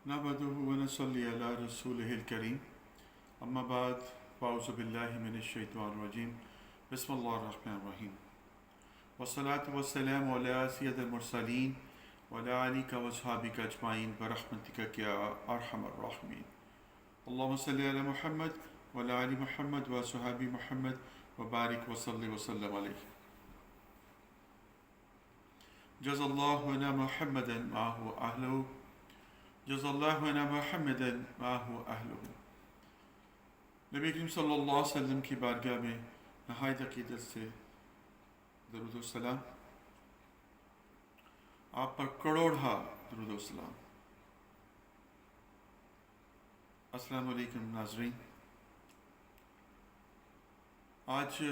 نحمده ونصلي على رسوله الكريم اما بعد فاعوذ بالله من الشیطان الرجیم بسم اللہ الرحمن الرحیم والصلاة والسلام على سید المرسلین وعلى آلک واصحابک اجمعین برحمتک یا ارحم الراحمین اللهم صل علی محمد وعلى آل محمد وصحاب محمد وبارک وصلی وسلم علیہ جزا اللہ عنا محمدا معه اہلہ جزا اللہ عنا محمدا معه اہلہ۔ نبی کریم صلی اللہ علیہ وسلم کی بارگاہ میں نہایت عقیدت سے درود و سلام، آپ پر کروڑہا درود و سلام۔ السلام علیکم ناظرین، آج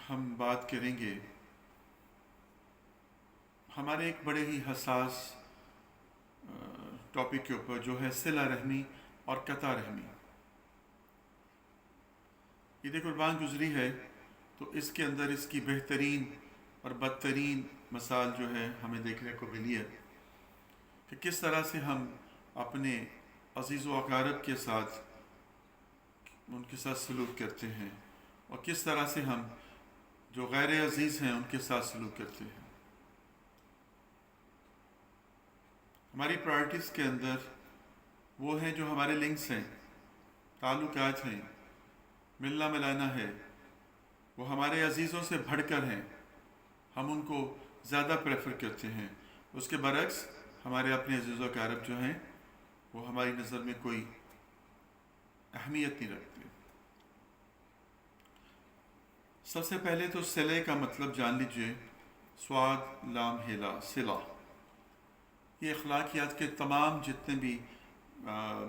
ہم بات کریں گے ہمارے ایک بڑے ہی حساس ٹاپک کے اوپر، جو ہے صلہ رحمی اور قطع رحمی۔ عید قربان گزری ہے تو اس کے اندر اس کی بہترین اور بدترین مثال جو ہے ہمیں دیکھنے کو ملی ہے کہ کس طرح سے ہم اپنے عزیز و اقارب کے ساتھ ان کے ساتھ سلوک کرتے ہیں اور کس طرح سے ہم جو غیر عزیز ہیں ان کے ساتھ سلوک کرتے ہیں۔ ہماری پرائرٹیز کے اندر وہ ہیں جو ہمارے لنکس ہیں، تعلقات ہیں، ملنا ملانا ہے، وہ ہمارے عزیزوں سے بڑھ کر ہیں، ہم ان کو زیادہ پریفر کرتے ہیں۔ اس کے برعکس ہمارے اپنے عزیز و اقارب جو ہیں وہ ہماری نظر میں کوئی اہمیت نہیں رکھتے۔ سب سے پہلے تو صلے کا مطلب جان لیجئے، سواد لام ہیلا صلہ۔ یہ اخلاقیات کے تمام جتنے بھی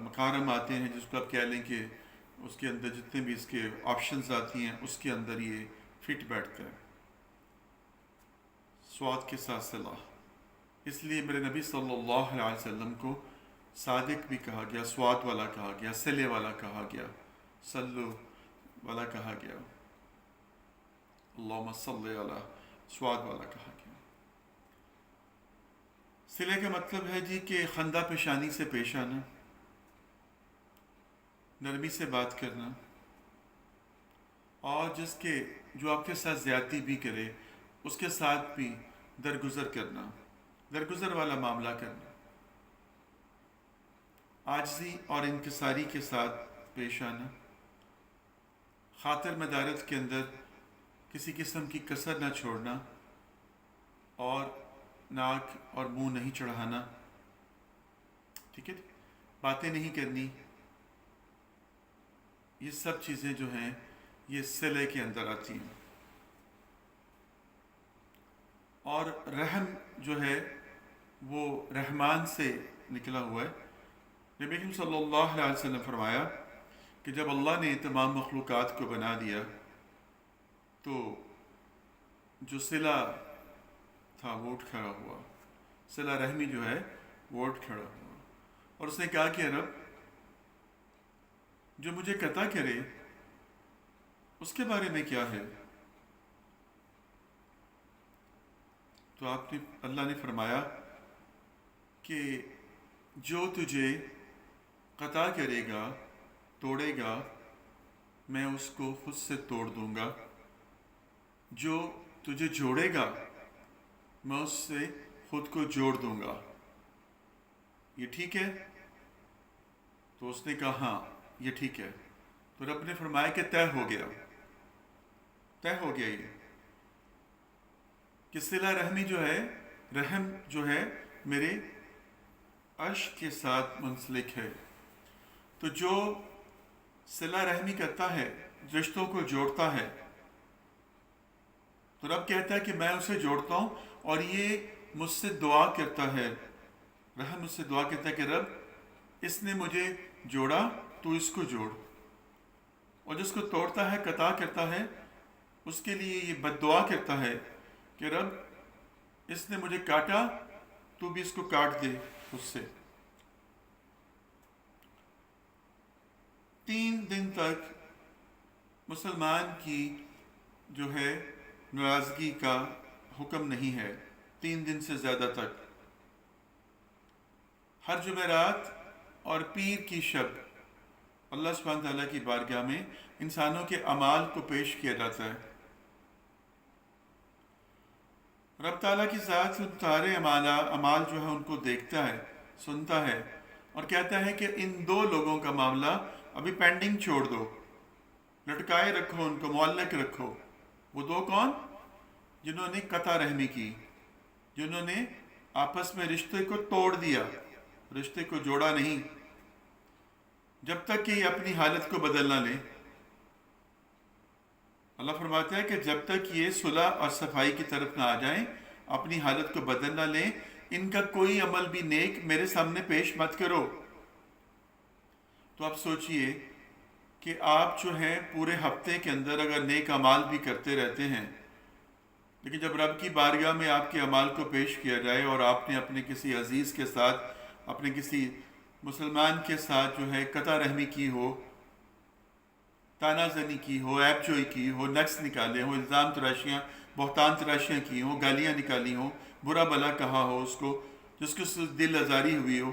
مکارم آتے ہیں، جس کو آپ کہہ لیں کہ اس کے اندر جتنے بھی اس کے آپشنز آتی ہیں، اس کے اندر یہ فٹ بیٹھتا ہے، سواد کے ساتھ صلہ۔ اس لیے میرے نبی صلی اللہ علیہ وسلم کو صادق بھی کہا گیا، سواد والا کہا گیا، صلے والا کہا گیا، صلو والا کہا گیا، اللہم صلی علی سواد والا کہا گیا۔ صلے کا مطلب ہے جی کہ خندہ پیشانی سے پیش آنا، نرمی سے بات کرنا، اور جو آپ کے ساتھ زیادتی بھی کرے اس کے ساتھ بھی درگزر کرنا، درگزر والا معاملہ کرنا، عاجزی اور انکساری کے ساتھ پیش آنا، خاطر مدارت کے اندر کسی قسم کی کسر نہ چھوڑنا، اور ناک اور منہ نہیں چڑھانا، ٹھیک ہے، باتیں نہیں کرنی۔ یہ سب چیزیں جو ہیں یہ صلے کے اندر آتی ہیں۔ اور رحم جو ہے وہ رحمان سے نکلا ہوا ہے۔ نبی کریم صلی اللہ علیہ وسلم فرمایا کہ جب اللہ نے تمام مخلوقات کو بنا دیا تو جو صلہ تھا وہ اٹھ کھڑا ہوا، صلہ رحمی جو ہے وہ اٹھ کھڑا ہوا، اور اس نے کہا کہ رب جو مجھے قطع کرے اس کے بارے میں کیا ہے؟ تو اللہ نے فرمایا کہ جو تجھے قطع کرے گا، توڑے گا، میں اس کو خود سے توڑ دوں گا، جو تجھے جوڑے گا میں اس سے خود کو جوڑ دوں گا۔ یہ ٹھیک ہے؟ تو اس نے کہا ہاں یہ ٹھیک ہے۔ تو رب نے فرمایا کہ طے ہو گیا، طے ہو گیا یہ کہ صلہ رحمی جو ہے، رحم جو ہے میرے عرش کے ساتھ منسلک ہے۔ تو جو صلہ رحمی کرتا ہے، رشتوں کو جوڑتا ہے، تو رب کہتا ہے کہ میں اسے جوڑتا ہوں، اور یہ مجھ سے دعا کرتا ہے، رحم مجھ سے دعا کرتا ہے کہ رب اس نے مجھے جوڑا تو اس کو جوڑ، اور جس کو توڑتا ہے، قطع کرتا ہے، اس کے لیے یہ بد دعا کرتا ہے کہ رب اس نے مجھے کاٹا تو بھی اس کو کاٹ دے اس سے۔ 3 دن تک مسلمان کی جو ہے ناراضگی کا حکم نہیں ہے، 3 دن سے زیادہ تک۔ ہر جمعرات اور پیر کی شب اللہ سبحانہ تعالیٰ کی بارگاہ میں انسانوں کے اعمال کو پیش کیا جاتا ہے۔ رب تعالیٰ کی ذات ان سارے اعمال جو ہے ان کو دیکھتا ہے، سنتا ہے، اور کہتا ہے کہ ان دو لوگوں کا معاملہ ابھی پینڈنگ چھوڑ دو، لٹکائے رکھو، ان کو معلق رکھو۔ وہ دو کون؟ جنہوں نے قطع رحمی کی، جنہوں نے آپس میں رشتے کو توڑ دیا، رشتے کو جوڑا نہیں، جب تک کہ یہ اپنی حالت کو بدل نہ لیں۔ اللہ فرماتا ہے کہ جب تک یہ صلح اور صفائی کی طرف نہ آ جائیں، اپنی حالت کو بدل نہ لیں، ان کا کوئی عمل بھی نیک میرے سامنے پیش مت کرو۔ تو آپ سوچئے کہ آپ جو ہیں پورے ہفتے کے اندر اگر نیک اعمال بھی کرتے رہتے ہیں، لیکن جب رب کی بارگاہ میں آپ کے اعمال کو پیش کیا جائے اور آپ نے اپنے کسی عزیز کے ساتھ، اپنے کسی مسلمان کے ساتھ جو ہے قطع رحمی کی ہو، تانا زنی کی ہو، عیب جوئی کی ہو، نقص نکالے ہوں، الزام تراشیاں، بہتان تراشیاں کی ہوں، گالیاں نکالی ہوں، برا بلا کہا ہو اس کو، جس کو دل آزاری ہوئی ہو،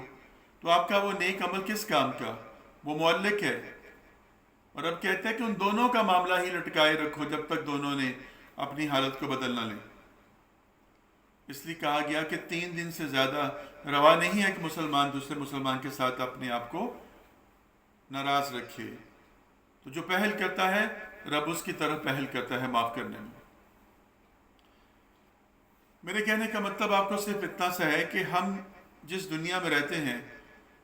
تو آپ کا وہ نیک عمل کس کام کا؟ وہ معلق ہے۔ اور اب کہتے ہیں کہ ان دونوں کا معاملہ ہی لٹکائے رکھو جب تک دونوں نے اپنی حالت کو بدل نہ لیں۔ اس لیے کہا گیا کہ 3 دن سے زیادہ روا نہیں ہے کہ مسلمان دوسرے مسلمان کے ساتھ اپنے آپ کو ناراض رکھے۔ تو جو پہل کرتا ہے رب اس کی طرف پہل کرتا ہے معاف کرنے میں۔ میرے کہنے کا مطلب آپ کو صرف اتنا سا ہے کہ ہم جس دنیا میں رہتے ہیں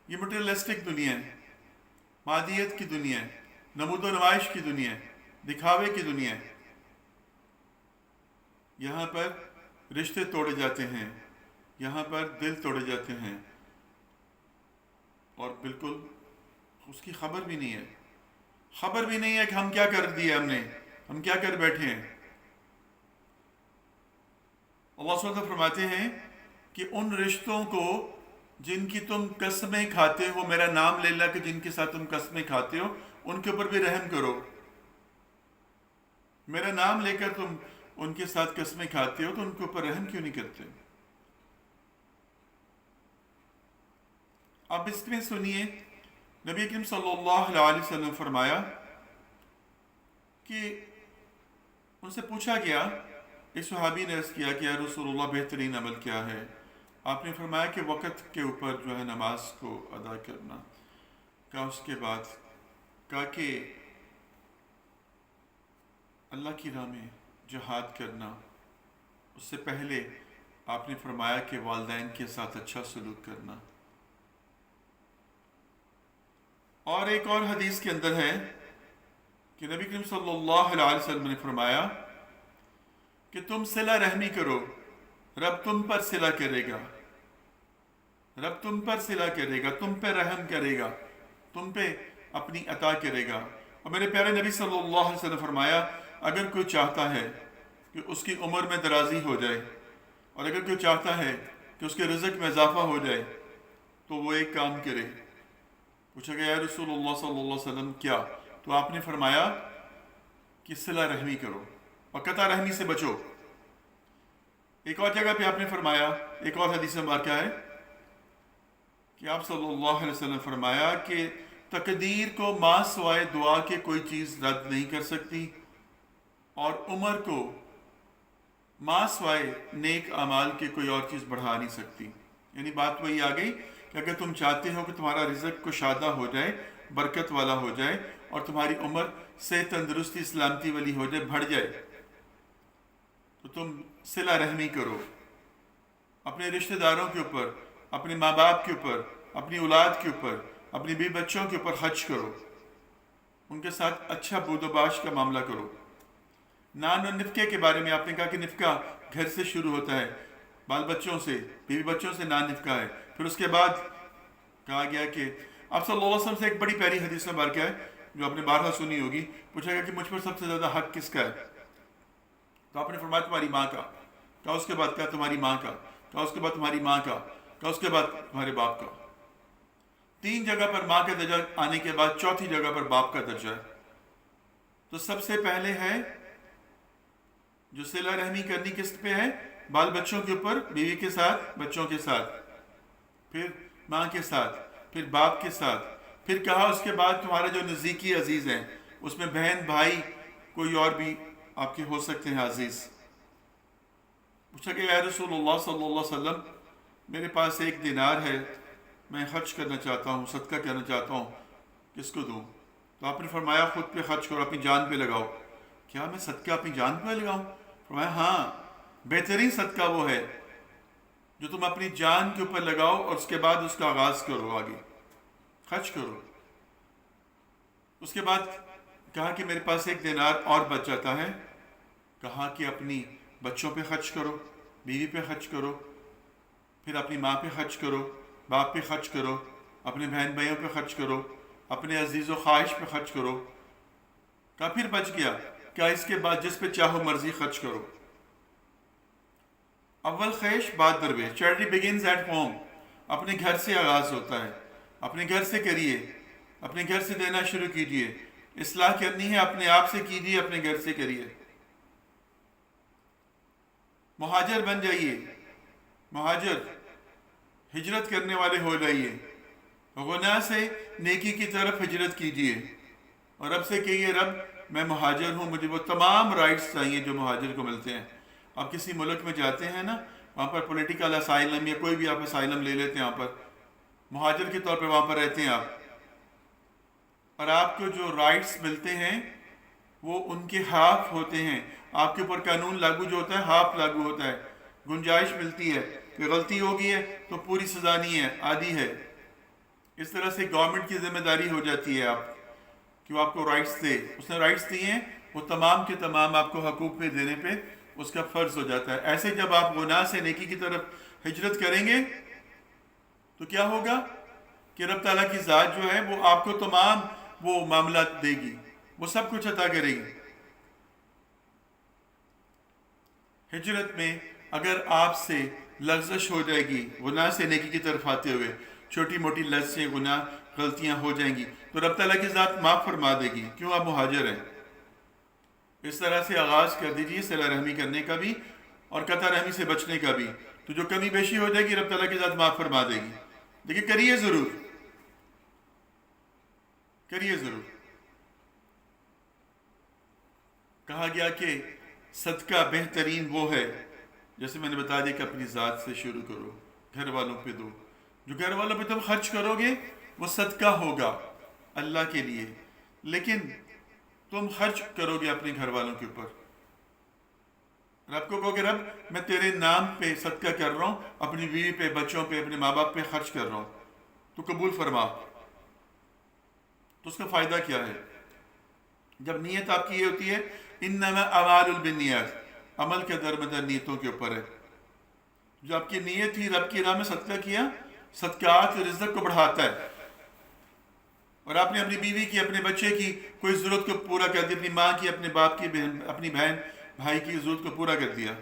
یہ مٹیریلسٹک دنیا ہے، مادیت کی دنیا ہے، نمود و نمائش کی دنیا ہے، دکھاوے کی دنیا ہے۔ یہاں پر رشتے توڑے جاتے ہیں، یہاں پر دل توڑے جاتے ہیں، اور بالکل اس کی خبر بھی نہیں ہے، خبر بھی نہیں ہے کہ ہم کیا کر دیا، ہم کیا کر بیٹھے ہیں۔ اللہ صلی اللہ علیہ وسلم فرماتے ہیں کہ ان رشتوں کو جن کی تم قسمیں کھاتے ہو، میرا نام لے لے کہ جن کے ساتھ تم قسمیں کھاتے ہو ان کے اوپر بھی رحم کرو۔ میرا نام لے کر تم ان کے ساتھ قسمیں کھاتے ہو تو ان کے اوپر رحم کیوں نہیں کرتے؟ اب اس میں سنیے، نبی کریم صلی اللہ علیہ وسلم فرمایا کہ ان سے پوچھا گیا، ایک صحابی نے عرض کیا کہ یا رسول اللہ بہترین عمل کیا ہے؟ آپ نے فرمایا کہ وقت کے اوپر جو ہے نماز کو ادا کرنا۔ کہا اس کے بعد؟ کہا کہ اللہ کی راہ میں جہاد کرنا۔ اس سے پہلے آپ نے فرمایا کہ والدین کے ساتھ اچھا سلوک کرنا۔ اور ایک اور حدیث کے اندر ہے کہ نبی کریم صلی اللہ علیہ وسلم نے فرمایا کہ تم صلہ رحمی کرو، رب تم پر صلہ کرے گا، رب تم پر صلہ کرے گا، تم پہ رحم کرے گا، تم پہ اپنی عطا کرے گا۔ اور میرے پیارے نبی صلی اللہ علیہ وسلم نے فرمایا اگر کوئی چاہتا ہے کہ اس کی عمر میں درازی ہو جائے، اور اگر کوئی چاہتا ہے کہ اس کے رزق میں اضافہ ہو جائے، تو وہ ایک کام کرے۔ پوچھا گیا یا رسول اللہ صلی اللہ علیہ وسلم کیا؟ تو آپ نے فرمایا کہ صلہ رحمی کرو اور قطع رحمی سے بچو۔ ایک اور جگہ پہ آپ نے فرمایا، ایک اور حدیث مبارکہ ہے کہ آپ صلی اللہ علیہ وسلم نے فرمایا کہ تقدیر کو ما سوائے دعا کے کوئی چیز رد نہیں کر سکتی، اور عمر کو ما سوائے نیک اعمال کے کوئی اور چیز بڑھا نہیں سکتی۔ یعنی بات وہی آ گئی کہ اگر تم چاہتے ہو کہ تمہارا رزق کشادہ ہو جائے، برکت والا ہو جائے، اور تمہاری عمر صحت تندرستی سلامتی والی ہو جائے، بڑھ جائے، تو تم صلہ رحمی کرو، اپنے رشتہ داروں کے اوپر، اپنے ماں باپ کے اوپر، اپنی اولاد کے اوپر، اپنی بیوی بچوں کے اوپر خرچ کرو، ان کے ساتھ اچھا بود و باش کا معاملہ کرو۔ نان و نفقے کے بارے میں آپ نے کہا کہ نفقہ گھر سے شروع ہوتا ہے، بال بچوں سے، بیوی بچوں سے نان نفقہ ہے۔ پھر اس کے بعد کہا گیا کہ آپ صلی اللہ علیہ وسلم سے ایک بڑی پیاری حدیث مبارکہ ہے جو آپ نے بارہا سنی ہوگی، پوچھا گیا کہ مجھ پر سب سے زیادہ حق کس کا ہے؟ تو آپ نے فرمایا تمہاری ماں کا۔ کہا اس کے بعد؟ کہا تمہاری ماں کا۔ کہا اس کے بعد تمہاری ماں کا۔ کہا اس کے بعد تمہارے باپ کا۔ 3 جگہ پر ماں کا درجہ آنے کے بعد چوتھی جگہ پر باپ کا درجہ ہے۔ تو سب سے پہلے ہے جو صلہ رحمی کرنی کس پہ ہے؟ بال بچوں کے اوپر، بیوی کے ساتھ، بچوں کے ساتھ۔ پھر ماں کے ساتھ، پھر باپ کے ساتھ، پھر کہا اس کے بعد تمہارے جو نزدیکی عزیز ہیں، اس میں بہن بھائی کوئی اور بھی آپ کے ہو سکتے ہیں عزیز۔ پوچھا کہ اے رسول اللہ صلی اللہ علیہ وسلم، میرے پاس 1 دینار ہے، میں خرچ کرنا چاہتا ہوں، صدقہ کرنا چاہتا ہوں، کس کو دوں؟ تو آپ نے فرمایا خود پہ خرچ کرو، اپنی جان پہ لگاؤ۔ کیا میں صدقہ اپنی جان پہ لگاؤں؟ فرمایا ہاں، بہترین صدقہ وہ ہے جو تم اپنی جان کے اوپر لگاؤ اور اس کے بعد اس کا آغاز کرو، آگے خرچ کرو۔ اس کے بعد کہا کہ میرے پاس 1 دینار اور بچ جاتا ہے، کہا کہ اپنی بچوں پہ خرچ کرو، بیوی پہ خرچ کرو، پھر اپنی ماں پہ خرچ کرو، باپ پہ خرچ کرو، اپنے بہن بھائیوں پہ خرچ کرو، اپنے عزیز و خواہش پہ خرچ کرو۔ کہا پھر بچ گیا، کیا اس کے بعد جس پہ چاہو مرضی خرچ کرو۔ اول خواہش بعد درویش، چیریٹی بگنز ایٹ ہوم، اپنے گھر سے آغاز ہوتا ہے، اپنے گھر سے کریے، اپنے گھر سے دینا شروع کیجئے، اصلاح کرنی ہے اپنے آپ سے کیجئے، اپنے گھر سے کریے۔ مہاجر بن جائیے، مہاجر ہجرت کرنے والے ہو جائیے، گناہ سے نیکی کی طرف ہجرت کیجئے، اور رب سے کہیے رب میں مہاجر ہوں، مجھے وہ تمام رائٹس چاہیے جو مہاجر کو ملتے ہیں۔ آپ کسی ملک میں جاتے ہیں نا، وہاں پر پولیٹیکل اسائلم یا کوئی بھی آپ اسائلم لے لیتے ہیں، وہاں پر مہاجر کے طور پہ وہاں پر رہتے ہیں آپ، اور آپ کو جو رائٹس ملتے ہیں وہ ان کے ہاف ہوتے ہیں، آپ کے اوپر قانون لاگو جو ہوتا ہے ہاف لاگو ہوتا ہے، گنجائش ملتی ہے کہ غلطی ہوگی ہے تو پوری سزا نہیں ہے، آدھی ہے۔ اس طرح سے گورنمنٹ کی ذمہ داری ہو جاتی ہے آپ کہ وہ آپ کو رائٹس دے، اس نے رائٹس دیے ہیں، وہ تمام کے تمام آپ کو حقوق پہ دینے پہ اس کا فرض ہو جاتا ہے۔ ایسے جب آپ گناہ سے نیکی کی طرف ہجرت کریں گے تو کیا ہوگا کہ رب تعالیٰ کی ذات جو ہے وہ آپ کو تمام وہ معاملات دے گی، وہ سب کچھ عطا کرے گی۔ ہجرت میں اگر آپ سے لغزش ہو جائے گی گناہ سے نیکی کی طرف آتے ہوئے، چھوٹی موٹی لغزشیں، گناہ غلطیاں ہو جائیں گی تو رب تعالیٰ کی ذات معاف فرما دے گی، کیوں آپ مہاجر ہیں۔ اس طرح سے آغاز کر دیجیے صلہ رحمی کرنے کا بھی اور قطع رحمی سے بچنے کا بھی، تو جو کمی بیشی ہو جائے گی رب تعالیٰ کی ذات معاف فرما دے گی، لیکن کریے ضرور، کریے ضرور۔ کہا گیا کہ صدقہ بہترین وہ ہے، جیسے میں نے بتا دیا کہ اپنی ذات سے شروع کرو، گھر والوں پہ دو، جو گھر والوں پہ تم خرچ کرو گے وہ صدقہ ہوگا اللہ کے لیے، لیکن تم خرچ کرو گے اپنے گھر والوں کے اوپر، رب کو کہو کہ رب میں تیرے نام پہ صدقہ کر رہا ہوں، اپنی بیوی پہ، بچوں پہ، اپنے ماں باپ پہ خرچ کر رہا ہوں، تو قبول فرما۔ تو اس کا فائدہ کیا ہے؟ جب نیت آپ کی یہ ہوتی ہے انما اعمال بالنیات، عمل کے درمدر نیتوں کے اوپر ہے، جو آپ کی نیت ہی رب کی راہ میں صدقہ کیا، صدقات رزق کو بڑھاتا ہے، اور آپ نے اپنی بیوی کی، اپنے بچے کی کوئی ضرورت کو پورا کر دیا، اپنی ماں کی، اپنے باپ کی، اپنی بہن بھائی کی ضرورت کو پورا کر دیا،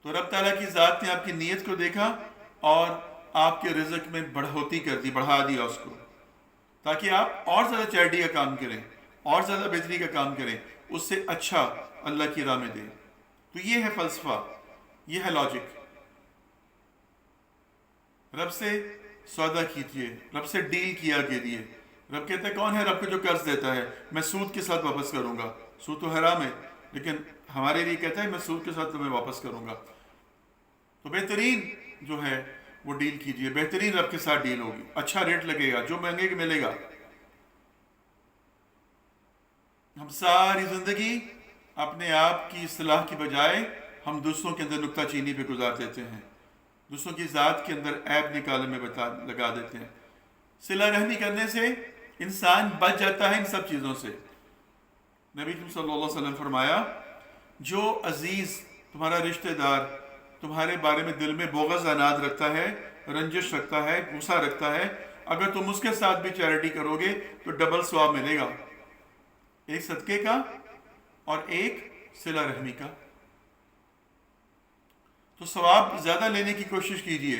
تو رب تعالیٰ کی ذات نے آپ کی نیت کو دیکھا اور آپ کے رزق میں بڑھوتی کر دی، بڑھا دیا اس کو، تاکہ آپ اور زیادہ چیریٹی کا کام کریں، اور زیادہ بہتری کا کام کریں، اس سے اچھا اللہ کی راہ میں دیں۔ تو یہ ہے فلسفہ، یہ ہے لاجک۔ رب سے سودا کیجیے، رب سے ڈیل کیا کیجیے۔ رب کہتا ہے کون ہے رب کو جو قرض دیتا ہے میں سود کے ساتھ واپس کروں گا، سود تو حرام ہے لیکن ہمارے لیے کہتا ہے میں سود کے ساتھ تمہیں واپس کروں گا۔ تو بہترین جو ہے وہ ڈیل کیجیے، بہترین رب کے ساتھ ڈیل ہوگی، اچھا ریٹ لگے گا، جو مانگے گا ملے گا۔ ہم ساری زندگی اپنے آپ کی اصلاح کی بجائے ہم دوسروں کے اندر نکتہ چینی پہ گزار دیتے ہیں، دوسروں کی ذات کے اندر عیب نکالنے میں لگا دیتے ہیں۔ صلہ رحمی کرنے سے انسان بچ جاتا ہے ان سب چیزوں سے۔ نبی صلی اللہ علیہ وسلم فرمایا جو عزیز تمہارا رشتہ دار تمہارے بارے میں دل میں بغض عناد رکھتا ہے، رنجش رکھتا ہے، غصہ رکھتا ہے، اگر تم اس کے ساتھ بھی چیریٹی کرو گے تو ڈبل ثواب ملے گا، ایک صدقے کا اور ایک صلہ رحمی کا۔ تو ثواب زیادہ لینے کی کوشش کیجیے۔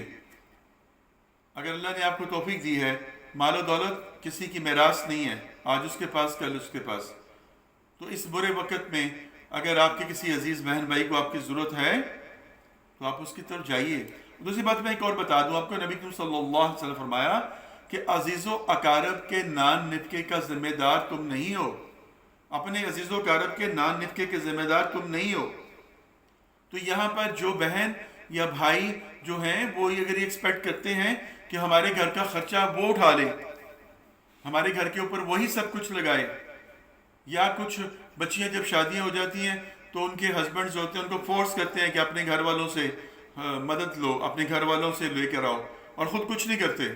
اگر اللہ نے آپ کو توفیق دی ہے، مال و دولت کسی کی میراث نہیں ہے، آج اس کے پاس کل اس کے پاس، تو اس برے وقت میں اگر آپ کے کسی عزیز بہن بھائی کو آپ کی ضرورت ہے تو آپ اس کی طرف جائیے، دوسری بات میں ایک اور بتا دوں آپ کو، نبی کریم صلی اللہ علیہ وسلم فرمایا کہ عزیز و اقارب کے نان نفقے کا ذمہ دار تم نہیں ہو، اپنے عزیز و اقارب کے نان نفقے کے ذمہ دار تم نہیں ہو۔ تو یہاں پر جو بہن یا بھائی جو ہیں وہ اگر یہ ایکسپیکٹ کرتے ہیں کہ ہمارے گھر کا خرچہ وہ اٹھا لے، ہمارے گھر کے اوپر وہی سب کچھ لگائے، یا کچھ بچیاں جب شادیاں ہو جاتی ہیں تو ان کے ہسبینڈز ہوتے ہیں ان کو فورس کرتے ہیں کہ اپنے گھر والوں سے مدد لو، اپنے گھر والوں سے لے کر آؤ، اور خود کچھ نہیں کرتے،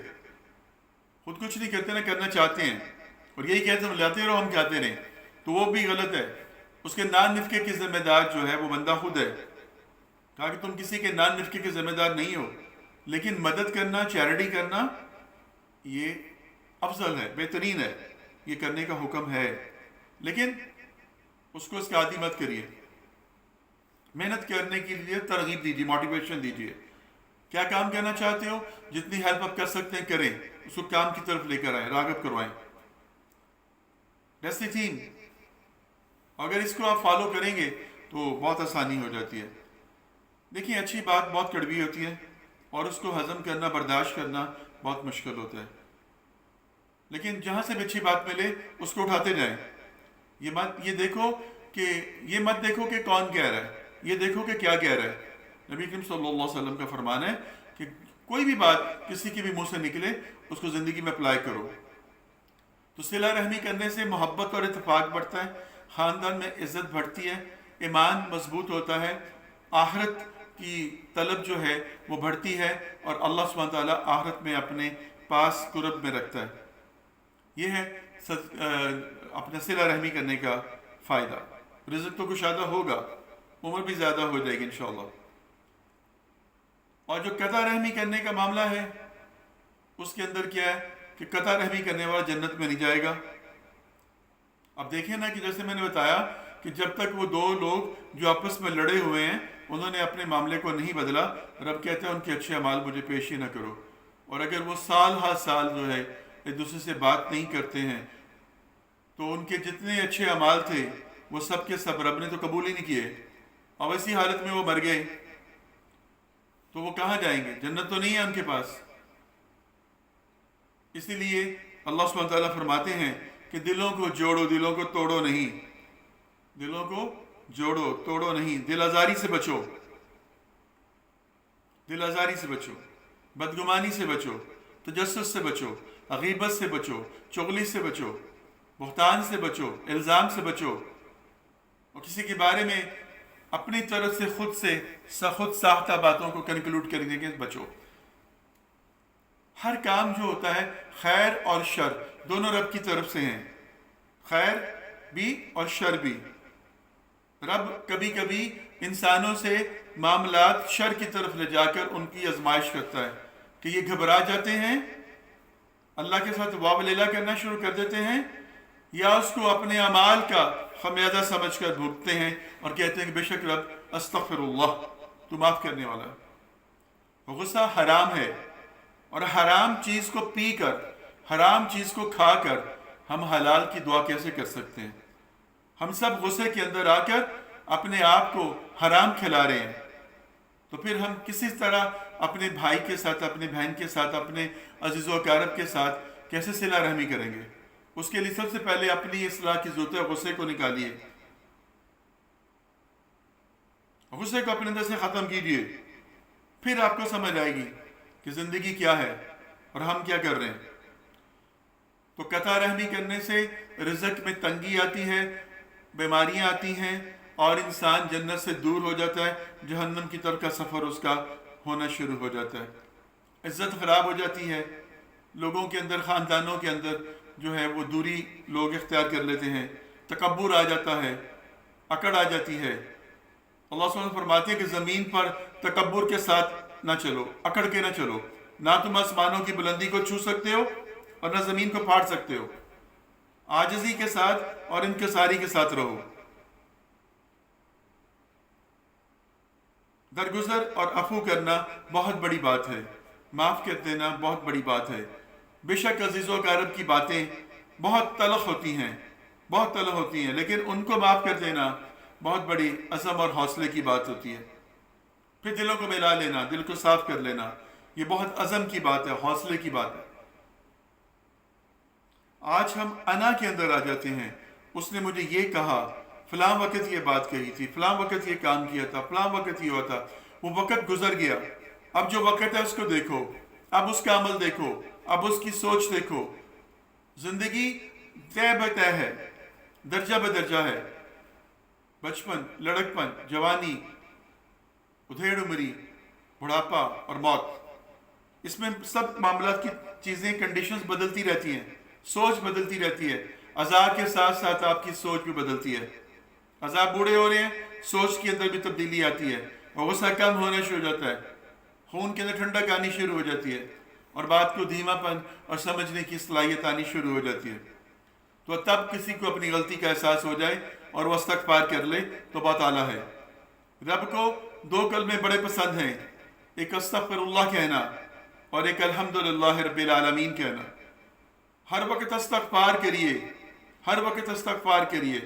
خود کچھ نہیں کرتے، نہ کرنا چاہتے ہیں، اور یہی کہتے ہیں لاتے رہو ہم کھاتے رہیں، تو وہ بھی غلط ہے۔ اس کے نان نفقے کی ذمہ دار جو ہے وہ بندہ خود ہے۔ کہا کہ تم کسی کے نان نفقے کے ذمہ دار نہیں ہو، لیکن مدد کرنا، چیریٹی کرنا یہ افضل ہے، بہترین ہے، یہ کرنے کا حکم ہے، لیکن اس کو اس کا عادی مت کریے۔ محنت کرنے کے لیے ترغیب دیجیے، موٹیویشن دیجیے۔ کیا کام کرنا چاہتے ہو، جتنی ہیلپ آپ کر سکتے ہیں کریں، اس کو کام کی طرف لے کر آئیں، راغب کروائیں۔ That's the theme۔ اگر اس کو آپ فالو کریں گے تو بہت آسانی ہو جاتی ہے۔ دیکھیں اچھی بات بہت کڑوی ہوتی ہے، اور اس کو ہضم کرنا، برداشت کرنا بہت مشکل ہوتا ہے، لیکن جہاں سے بھی اچھی بات ملے اس کو اٹھاتے جائیں۔ یہ دیکھو کہ یہ مت دیکھو کہ کون کہہ رہا ہے، یہ دیکھو کہ کیا کہہ رہا ہے۔ نبی کریم صلی اللہ علیہ وسلم کا فرمان ہے کہ کوئی بھی بات کسی کے بھی منہ سے نکلے اس کو زندگی میں اپلائی کرو۔ تو صلہ رحمی کرنے سے محبت اور اتفاق بڑھتا ہے، خاندان میں عزت بڑھتی ہے، ایمان مضبوط ہوتا ہے، آخرت کی طلب جو ہے وہ بڑھتی ہے، اور اللہ سبحانہ تعالیٰ آخرت میں اپنے پاس قرب میں رکھتا ہے۔ یہ ہے اپنا صلہ رحمی کرنے کا فائدہ۔ رزق تو کشادہ ہوگا، عمر بھی زیادہ ہو جائے گی انشاءاللہ۔ اور جو قطع رحمی کرنے کا معاملہ ہے اس کے اندر کیا ہے کہ قطع رحمی کرنے والا جنت میں نہیں جائے گا۔ اب دیکھیں نا کہ جیسے میں نے بتایا کہ جب تک وہ دو لوگ جو آپس میں لڑے ہوئے ہیں انہوں نے اپنے معاملے کو نہیں بدلا، رب کہتا ہے ان کے اچھے اعمال مجھے پیش ہی نہ کرو۔ اور اگر وہ سال ہر سال جو ہے ایک دوسرے سے بات نہیں کرتے ہیں تو ان کے جتنے اچھے اعمال تھے وہ سب کے سب رب نے تو قبول ہی نہیں کیے، اور اسی حالت میں وہ مر گئے، تو وہ کہاں جائیں گے؟ جنت تو نہیں ہے ان کے پاس۔ اسی لیے اللہ سبحانہ تعالیٰ فرماتے ہیں کہ دلوں کو جوڑو، دلوں کو توڑو نہیں، دلوں کو جوڑو توڑو نہیں، دل آزاری سے بچو، دل آزاری سے بچو، بدگمانی سے بچو، تجسس سے بچو، غیبت سے بچو، چغلی سے بچو، بہتان سے بچو، الزام سے بچو، اور کسی کے بارے میں اپنی طرف سے خود ساختہ باتوں کو کنکلوڈ کرنے کے بچو۔ ہر کام جو ہوتا ہے خیر اور شر دونوں رب کی طرف سے ہیں، خیر بھی اور شر بھی۔ رب کبھی کبھی انسانوں سے معاملات شر کی طرف لے جا کر ان کی آزمائش کرتا ہے کہ یہ گھبرا جاتے ہیں، اللہ کے ساتھ واو لیلا کرنا شروع کر دیتے ہیں، یا اس کو اپنے اعمال کا خمیازہ سمجھ کر بھگتتے ہیں اور کہتے ہیں کہ بے شک رب استغفر اللہ، تو معاف کرنے والا ہے۔ غصہ حرام ہے، اور حرام چیز کو پی کر، حرام چیز کو کھا کر ہم حلال کی دعا کیسے کر سکتے ہیں؟ ہم سب غصے کے اندر آ کر اپنے آپ کو حرام کھلا رہے ہیں، تو پھر ہم کسی طرح اپنے بھائی کے ساتھ، اپنے بہن کے ساتھ، اپنے عزیز و اقارب کے ساتھ کیسے صلہ رحمی کریں گے؟ اس کے لیے سب سے پہلے اپنی اصلاح کی ضرورت ہے، غصے کو نکالیے، غصے کو اپنے اندر سے ختم کیجیے، پھر آپ کو سمجھ آئے گی کہ زندگی کیا ہے اور ہم کیا کر رہے ہیں۔ تو قطع رحمی کرنے سے رزق میں تنگی آتی ہے، بیماریاں آتی ہیں، اور انسان جنت سے دور ہو جاتا ہے، جہنم کی طرف کا سفر اس کا ہونا شروع ہو جاتا ہے، عزت خراب ہو جاتی ہے، لوگوں کے اندر، خاندانوں کے اندر جو ہے وہ دوری لوگ اختیار کر لیتے ہیں، تکبر آ جاتا ہے، اکڑ آ جاتی ہے۔ اللہ صلی اللہ علیہ وسلم فرماتے ہیں کہ زمین پر تکبر کے ساتھ نہ چلو، اکڑ کے نہ چلو، نہ تم آسمانوں کی بلندی کو چھو سکتے ہو اور نہ زمین کو پھاڑ سکتے ہو، عاجزی کے ساتھ اور انکساری کے ساتھ رہو۔ درگزر اور عفو کرنا بہت بڑی بات ہے، معاف کر دینا بہت بڑی بات ہے۔ بے شک عزیز و اقارب کی باتیں بہت تلخ ہوتی ہیں، بہت تلخ ہوتی ہیں، لیکن ان کو معاف کر دینا بہت بڑی عزم اور حوصلے کی بات ہوتی ہے۔ پھر دلوں کو ملا لینا، دل کو صاف کر لینا، یہ بہت عزم کی بات ہے، حوصلے کی بات ہے۔ آج ہم انا کے اندر آ جاتے ہیں، اس نے مجھے یہ کہا، فلاں وقت یہ بات کہی تھی، فلاں وقت یہ کام کیا تھا، فلاں وقت یہ ہوا تھا، وہ وقت گزر گیا، اب جو وقت ہے اس کو دیکھو، اب اس کا عمل دیکھو، اب اس کی سوچ دیکھو۔ زندگی طے بطے ہے، درجہ بدرجہ ہے، بچپن، لڑکپن، جوانی، ادھیڑ عمری، بڑھاپا اور موت، اس میں سب معاملات کی چیزیں، کنڈیشنز بدلتی رہتی ہیں، سوچ بدلتی رہتی ہے، عذاب کے ساتھ ساتھ آپ کی سوچ بھی بدلتی ہے۔ عذاب بوڑھے ہو رہے ہیں، سوچ کے اندر بھی تبدیلی آتی ہے، اور غصہ کم ہونا شروع ہو جاتا ہے، خون کے اندر ٹھنڈک آنی شروع ہو جاتی ہے، اور بات کو دھیما پن اور سمجھنے کی صلاحیت آنی شروع ہو جاتی ہے۔ تو تب کسی کو اپنی غلطی کا احساس ہو جائے اور وہ استغفار کر لے تو بات اعلیٰ ہے۔ رب کو دو کلمے بڑے پسند ہیں، ایک استغفر اللہ کہنا اور ایک الحمدللہ رب العالمین کہنا۔ ہر وقت استغفار کریے، ہر وقت استغفار کریے،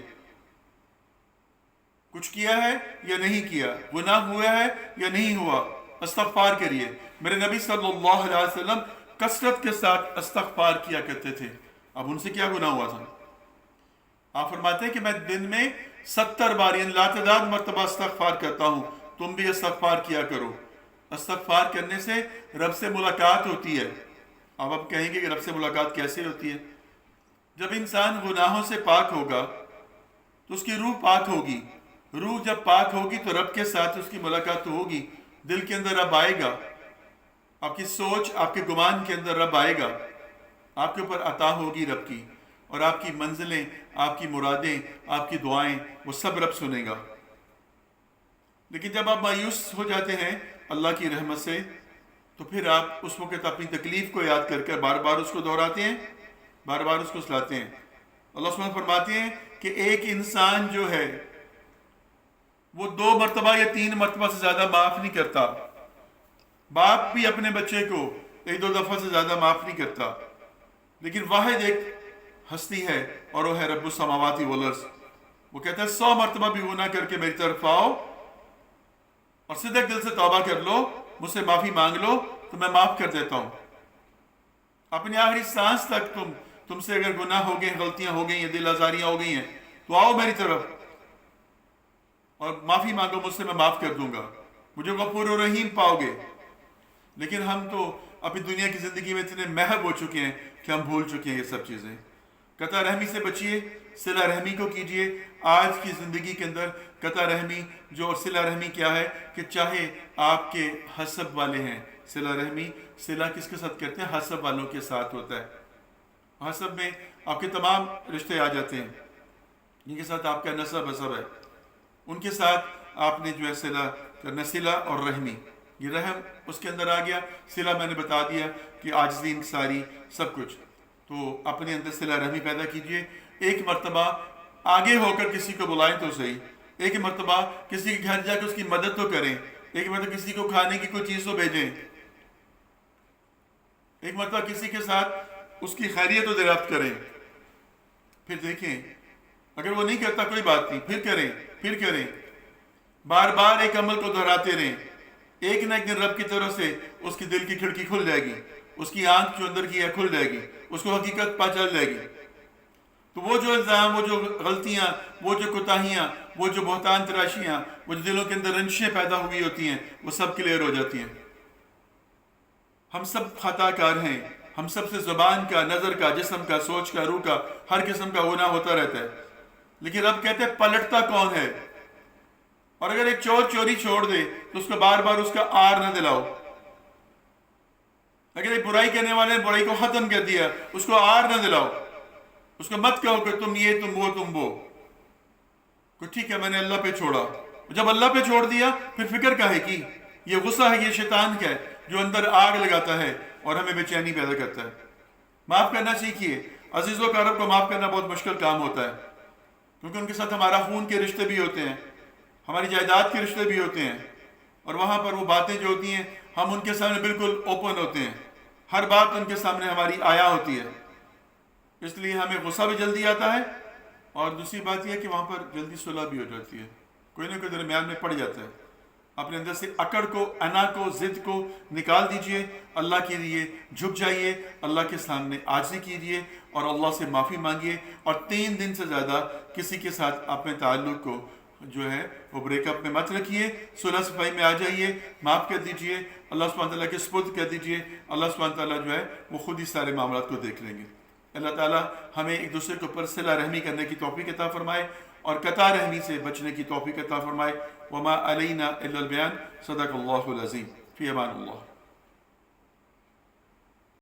کچھ کیا ہے یا نہیں کیا، گناہ ہوا ہے یا نہیں ہوا، استغفار کریے۔ میرے نبی صلی اللہ علیہ وسلم کثرت کے ساتھ استغفار کیا کرتے تھے، اب ان سے کیا گناہ ہوا تھا؟ آپ فرماتے ہیں کہ میں دن میں 70 بار یعنی لاتعداد مرتبہ استغفار کرتا ہوں، تم بھی استغفار کیا کرو۔ استغفار کرنے سے رب سے ملاقات ہوتی ہے۔ اب کہیں گے کہ رب سے ملاقات کیسے ہوتی ہے؟ جب انسان گناہوں سے پاک ہوگا تو اس کی روح پاک ہوگی، روح جب پاک ہوگی تو رب کے ساتھ اس کی ملاقات تو ہوگی، دل کے اندر رب آئے گا، آپ کی سوچ، آپ کے گمان کے اندر رب آئے گا، آپ کے اوپر عطا ہوگی رب کی، اور آپ کی منزلیں، آپ کی مرادیں، آپ کی دعائیں وہ سب رب سنے گا۔ لیکن جب آپ مایوس ہو جاتے ہیں اللہ کی رحمت سے تو پھر آپ اس وقت اپنی تکلیف کو یاد کر کر بار بار اس کو دہراتے ہیں، بار بار اس کو سلاتے ہیں۔ اللہ سبحانہ فرماتے ہیں کہ ایک انسان جو ہے وہ 2 مرتبہ یا 3 مرتبہ سے زیادہ معاف نہیں کرتا، باپ بھی اپنے بچے کو 1-2 دفعہ سے زیادہ معاف نہیں کرتا، لیکن واحد ایک ہستی ہے اور وہ ہے رب السماوات والارض۔ وہ کہتا ہے 100 مرتبہ بھی گناہ کر کے میری طرف آؤ اور صدق دل سے توبہ کر لو، مجھ سے معافی مانگ لو تو میں معاف کر دیتا ہوں۔ اپنی آخری سانس تک تم سے اگر گناہ ہو گئے، غلطیاں ہو گئی ہیں، دل آزاریاں ہو گئی ہیں تو آؤ میری طرف اور معافی مانگو مجھ سے، میں معاف کر دوں گا، مجھے غفور و رحیم پاؤ گے۔ لیکن ہم تو اپنی دنیا کی زندگی میں اتنے محب ہو چکے ہیں کہ ہم بھول چکے ہیں یہ سب چیزیں۔ قطع رحمی سے بچیے، صلہ رحمی کو کیجیے۔ آج کی زندگی کے اندر قطع رحمی جو، اور صلہ رحمی کیا ہے کہ چاہے آپ کے حسب والے ہیں، صلہ رحمی صلہ کس کے ساتھ کرتے ہیں؟ حسب والوں کے ساتھ ہوتا ہے۔ حسب میں آپ کے تمام رشتے آ جاتے ہیں، جن کے ساتھ آپ کا نسب حسب ہے، ان کے ساتھ آپ نے جو ہے صلہ کرنا، صلہ اور رحمی۔ یہ رحم اس کے اندر آ گیا، صلہ میں نے بتا دیا کہ عاجزی، انکساری، سب کچھ۔ تو اپنے اندر صلہ رحمی پیدا کیجئے۔ ایک مرتبہ آگے ہو کر کسی کو بلائیں تو صحیح، ایک مرتبہ کسی کے گھر جا کے اس کی مدد تو کریں، ایک مرتبہ کسی کو کھانے کی کوئی چیز تو بھیجیں، ایک مرتبہ کسی کے ساتھ اس کی خیریت و دریافت کریں۔ پھر دیکھیں اگر وہ نہیں کرتا کوئی بات نہیں، پھر کریں، پھر کریں، بار بار ایک عمل کو دہراتے رہیں۔ ایک نہ ایک دن رب کی طرف سے اس کی دل کی کھڑکی کھل جائے گی، اس کی آنکھ جو اندر کی ہے کھل جائے گی، اس کو حقیقت پتہ چل جائے گی۔ تو وہ جو الزام، وہ جو غلطیاں، وہ جو کوتاہیاں، وہ جو بہتان تراشیاں، وہ جو دلوں کے اندر رنجشیں پیدا ہوئی ہوتی ہیں، وہ سب کلیئر ہو جاتی ہیں۔ ہم سب خطا کار ہیں، ہم سب سے زبان کا، نظر کا، جسم کا، سوچ کا، روح کا، ہر قسم کا گناہ ہوتا رہتا ہے۔ لیکن رب کہتے ہیں پلٹتا کون ہے؟ اور اگر ایک چور چوری چھوڑ دے تو اس کو بار بار اس کا آر نہ دلاؤ۔ اگر ایک برائی کرنے والے نے برائی کو ختم کر دیا، اس کو آر نہ دلاؤ، اس کو مت کہو کہ تم یہ، تم وہ، تم وہ، کہ ٹھیک ہے میں نے اللہ پہ چھوڑا۔ جب اللہ پہ چھوڑ دیا پھر فکر کاہے کی؟ یہ غصہ ہے، یہ شیطان کا ہے جو اندر آگ لگاتا ہے اور ہمیں بے چینی پیدا کرتا ہے۔ معاف کرنا سیکھیے۔ عزیزوں کا رب کو معاف کرنا بہت مشکل کام ہوتا ہے، کیونکہ ان کے ساتھ ہمارا خون کے رشتے بھی ہوتے ہیں، ہماری جائیداد کے رشتے بھی ہوتے ہیں، اور وہاں پر وہ باتیں جو ہوتی ہیں ہم ان کے سامنے بالکل اوپن ہوتے ہیں، ہر بات ان کے سامنے ہماری آیا ہوتی ہے، اس لیے ہمیں غصہ بھی جلدی آتا ہے، اور دوسری بات یہ ہے کہ وہاں پر جلدی صلح بھی ہو جاتی ہے، کوئی نہ کوئی درمیان میں پڑ جاتا ہے۔ اپنے اندر سے اکڑ کو، انا کو، ضد کو نکال دیجئے، اللہ کے لیے جھک جائیے، اللہ کے سامنے عاجزی کیجیے اور اللہ سے معافی مانگیے، اور 3 دن سے زیادہ کسی کے ساتھ اپنے تعلق کو جو ہے وہ بریک اپ میں مت رکھیے، صلح صفائی میں آ جائیے، معاف کر دیجئے، اللہ سبحانہ تعالیٰ کے سپرد کر دیجئے، اللہ سبحانہ تعالیٰ جو ہے وہ خود ہی سارے معاملات کو دیکھ لیں گے۔ اللہ تعالیٰ ہمیں ایک دوسرے کے اوپر صلہ رحمی کرنے کی توفیق عطا فرمائے اور قطع رحمی سے بچنے کی توفیق عطا فرمائے۔ وما علینا الا البیان۔ صدق اللہ العظیم۔ فی امان اللہ۔